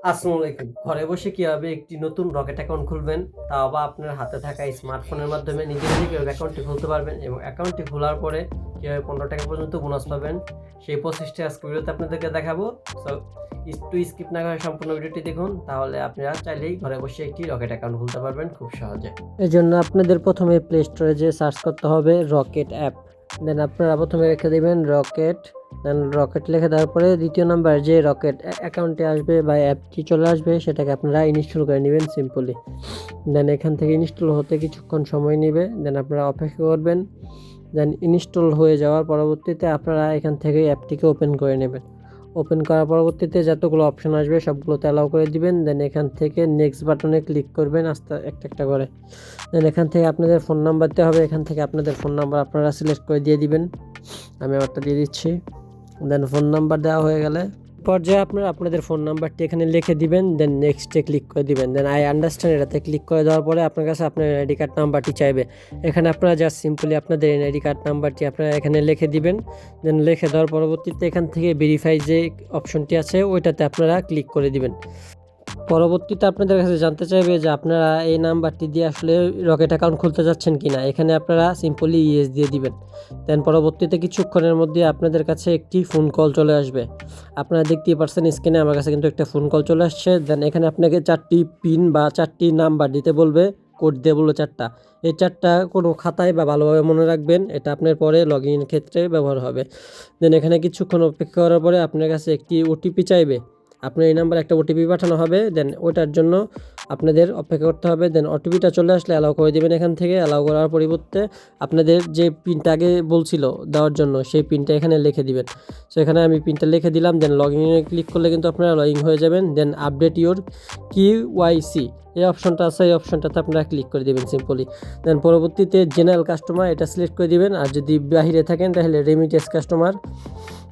আসসালামু আলাইকুম। ঘরে বসে কিভাবে একটি নতুন রকেট অ্যাকাউন্ট খুলবেন, তাও আবার আপনার হাতে থাকা স্মার্টফোনের মাধ্যমে নিজে কিভাবে অ্যাকাউন্টটি খুলতে পারবেন এবং অ্যাকাউন্টটি খোলার পরে কিভাবে ৳15 পর্যন্ত বোনাস পাবেন, সেই প্রসেসটি আজকে ভিডিওতে আপনাদেরকে দেখাবো। সো স্কিপ না করে সম্পূর্ণ ভিডিওটি দেখুন, তাহলে আপনারা চাইলেই ঘরে বসে একটি রকেট অ্যাকাউন্ট খুলতে পারবেন খুব সহজে। এজন্য আপনাদের প্রথমে প্লে স্টোরে যেয়ে সার্চ করতে হবে রকেট অ্যাপ। দেন আপনারা প্রথমে রেখে দিবেন রকেট, দেন রকেট লিখে দেওয়ার পরে দ্বিতীয় নাম্বার যে রকেট অ্যাকাউন্টে আসবে বা অ্যাপটি চলে আসবে সেটাকে আপনারা ইনস্টল করে নেবেন সিম্পলি। দেন এখান থেকে ইনস্টল হতে কিছুক্ষণ সময় নেবে, দেন আপনারা অপেক্ষা করবেন। দেন ইনস্টল হয়ে যাওয়ার পরবর্তীতে আপনারা এখান থেকে অ্যাপটিকে ওপেন করে নেবেন। ওপেন করার পরবর্তীতে যতগুলো অপশন আসবে সবগুলোতে অ্যালাউ করে দিবেন। দেন এখান থেকে নেক্সট বাটনে ক্লিক করবেন আস্তে একটা একটা করে। দেন এখান থেকে আপনাদের ফোন নাম্বার দিতে হবে, এখান থেকে আপনাদের ফোন নাম্বার আপনারা সিলেক্ট করে দিয়ে দিবেন। আমি আমারটা দিয়ে দিচ্ছি। দেন ফোন নাম্বার দেওয়া হয়ে গেলে পর্যায়ে আপনারা আপনাদের ফোন নাম্বারটি এখানে লিখে দিবেন। দেন নেক্সটে ক্লিক করে দিবেন। দেন আই আন্ডারস্ট্যান্ড এটাতে ক্লিক করে দেওয়ার পরে আপনার কাছে আপনার এনআইডি কার্ড নাম্বারটি চাইবে। এখানে আপনারা জাস্ট সিম্পলি আপনাদের এনআইডি কার্ড নাম্বারটি আপনারা এখানে লিখে দিবেন। দেন লিখে দেওয়ার পরবর্তীতে এখান থেকে ভেরিফাই যে অপশনটি আছে ওইটাতে আপনারা ক্লিক করে দিবেন। পরবর্তীতে আপনাদের কাছে জানতে চাইবে যে আপনারা এই নাম্বারটি দিয়ে আসলে রকেট অ্যাকাউন্ট খুলতে যাচ্ছেন কিনা। এখানে আপনারা সিম্পলি ইয়েস দিয়ে দিবেন। দেন পরবর্তীতে কিছুক্ষণের মধ্যে আপনাদের কাছে একটি ফোন কল চলে আসবে। আপনারা দেখতেই পারছেন স্ক্রিনে আমার কাছে কিন্তু একটা ফোন কল চলে আসছে। দেন এখানে আপনাকে 4টি পিন বা 4টি নাম্বার দিতে বলবে, কোড দিয়ে বললো 4টা। এই 4টা কোনো খাতায় বা ভালোভাবে মনে রাখবেন, এটা আপনার পরে লগ ইনের ক্ষেত্রে ব্যবহার হবে। দেন এখানে কিছুক্ষণ অপেক্ষা করার পরে আপনার কাছে একটি ওটিপি চাইবে। আপনার এই নাম্বারে একটা ওটিপি পাঠানো হবে। দেন ওইটার জন্য আপনাদের অপেক্ষা করতে হবে। দেন ওটিপিটা চলে আসলে অ্যালাউ করে দেবেন। এখান থেকে অ্যালাউ করার পরিবর্তে আপনাদের যে পিনটা আগে বলছিল দেওয়ার জন্য সেই পিনটা এখানে লিখে দিবেন। সো এখানে আমি পিনটা লিখে দিলাম। দেন লগ ইনে ক্লিক করলে কিন্তু আপনারা লগ ইন হয়ে যাবেন। দেন আপডেট ইউর কিওয়াইসি এই অপশনটা আছে, এই অপশনটাতে আপনারা ক্লিক করে দেবেন সিম্পলি। দেন পরবর্তীতে জেনারেল কাস্টমার এটা সিলেক্ট করে দিবেন। আর যদি বাহিরে থাকেন তাহলে রেমিটেন্স কাস্টমার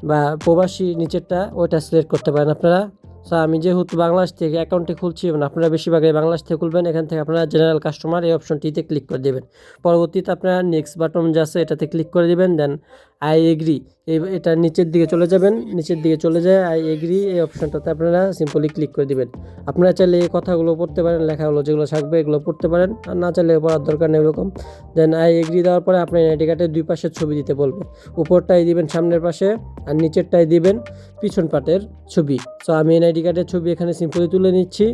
বা প্রবাসী নিচেরটা ওইটা সিলেক্ট করতে পারেন আপনারা। সো আমি যেহেতু বাংলাদেশ থেকে অ্যাকাউন্টটি খুলছি এবং আপনারা বেশিরভাগই বাংলাদেশ থেকে খুলবেন, এখান থেকে আপনারা জেনারেল কাস্টমার এই অপশনটিতে ক্লিক করে দেবেন। পরবর্তীতে আপনারা নেক্সট বাটন যা আছে এটাতে ক্লিক করে দেবেন। দেন আই এগ্রি এটা নিচের দিকে চলে যাবেন, নিচের দিকে চলে যায় আই এগ্রি এই অপশনটাতে আপনারা সিম্পলি ক্লিক করে দেবেন। আপনারা চাইলে এই কথাগুলো পড়তে পারেন, লেখাগুলো যেগুলো থাকবে এগুলো পড়তে পারেন, আর না চাইলে পড়ার দরকার নেই এরকম। দেন আই এগ্রি দেওয়ার পরে আপনার আইডি কার্ডের দুই পাশের ছবি দিতে বলবে। উপরটাই দিবেন সামনের পাশে আর নিচেরটাই দিবেন পিছন পাটের ছবি। সো আমি এনআইডি কার্ডের ছবি এখানে সিম্পলি তুলে নিচ্ছি।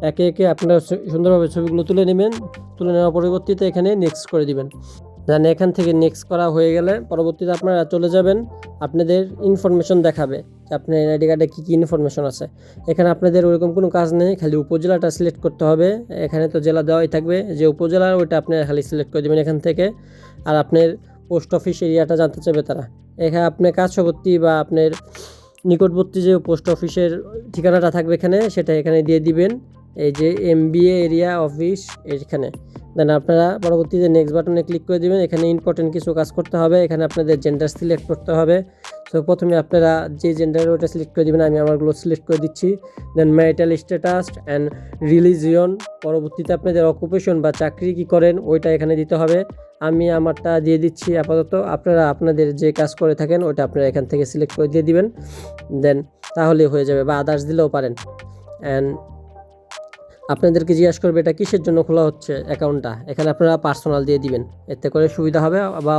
একে একে আপনারা সুন্দরভাবে ছবিগুলো তুলে নেবেন। তুলে নেওয়ার পরবর্তীতে এখানে নেক্সট করে দিবেন। দেন এখান থেকে নেক্সট করা হয়ে গেলে পরবর্তীতে আপনারা চলে যাবেন, আপনাদের ইনফরমেশন দেখাবে যে আপনার এনআইডি কার্ডে কী কী ইনফরমেশন আছে। এখানে আপনাদের ওরকম কোনো কাজ নেই, খালি উপজেলাটা সিলেক্ট করতে হবে। এখানে তো জেলা দেওয়াই থাকবে, যে উপজেলার ওইটা আপনারা খালি সিলেক্ট করে দেবেন এখান থেকে। আর আপনার পোস্ট অফিস এরিয়াটা জানতে চাইবে তারা। এখানে আপনার কাছবর্তী বা আপনার নিকটবর্তী যে পোস্ট অফিসের ঠিকানাটা থাকবে এখানে সেটা এখানে দিয়ে দিবেন, এই যে MBA এরিয়া অফিস এখানে। দেন আপনারা পরবর্তীতে নেক্সট বাটনে ক্লিক করে দেবেন। এখানে ইম্পর্টেন্ট কিছু কাজ করতে হবে, এখানে আপনাদের জেন্ডার সিলেক্ট করতে হবে। সো প্রথমে আপনারা যে জেন্ডার ওটা সিলেক্ট করে দেবেন, আমি আমারগুলো সিলেক্ট করে দিচ্ছি। দেন ম্যারিটাল স্ট্যাটাস অ্যান্ড রিলিজিয়ন, পরবর্তীতে আপনাদের অকুপেশন বা চাকরি কী করেন ওইটা এখানে দিতে হবে। আমি আমারটা দিয়ে দিচ্ছি আপাতত, আপনারা আপনাদের যে কাজ করে থাকেন ওটা আপনারা এখান থেকে সিলেক্ট করে দিয়ে দিবেন। দেন তাহলেই হয়ে যাবে, বা আদার্স দিলেও পারেন। অ্যান্ড আপনাদেরকে জিজ্ঞাসা করবে এটা কিসের জন্য খোলা হচ্ছে অ্যাকাউন্টটা, এখানে আপনারা পার্সোনাল দিয়ে দিবেন, এতে করে সুবিধা হবে। বা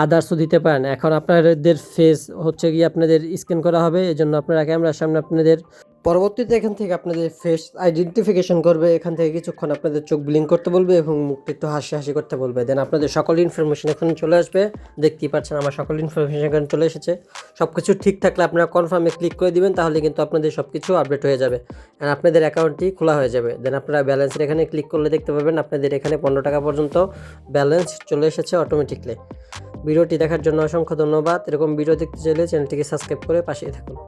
আদার্সও দিতে পারেন। এখন আপনাদের ফেস হচ্ছে গিয়ে আপনাদের স্ক্যান করা হবে, এজন্য আপনারা ক্যামেরার সামনে আপনাদের পরবর্তীতে এখান থেকে আপনাদের ফেস আইডেন্টিফিকেশন করবে। এখান থেকে কিছুক্ষণ আপনাদের চোখ ব্লিঙ্ক করতে বলবে এবং মুখটা একটু হাসি হাসি করতে বলবে। দেন আপনাদের সকল ইনফরমেশন এখানে চলে আসবে। দেখতেই পাচ্ছেন আমার সকল ইনফরমেশন এখানে চলে এসেছে। সব কিছু ঠিক থাকলে আপনারা কনফার্মে ক্লিক করে দিবেন, তাহলে কিন্তু আপনাদের সব কিছু আপডেট হয়ে যাবে আর আপনাদের অ্যাকাউন্টটি খোলা হয়ে যাবে। দেন আপনারা ব্যালেন্সের এখানে ক্লিক করলে দেখতে পাবেন আপনাদের এখানে $15 পর্যন্ত ব্যালেন্স চলে এসেছে অটোমেটিকলি। ভিডিওটি দেখার জন্য অসংখ্য ধন্যবাদ। এরকম ভিডিও দেখতে চাইলে চ্যানেলটিকে সাবস্ক্রাইব করে পাশেই থাকুন।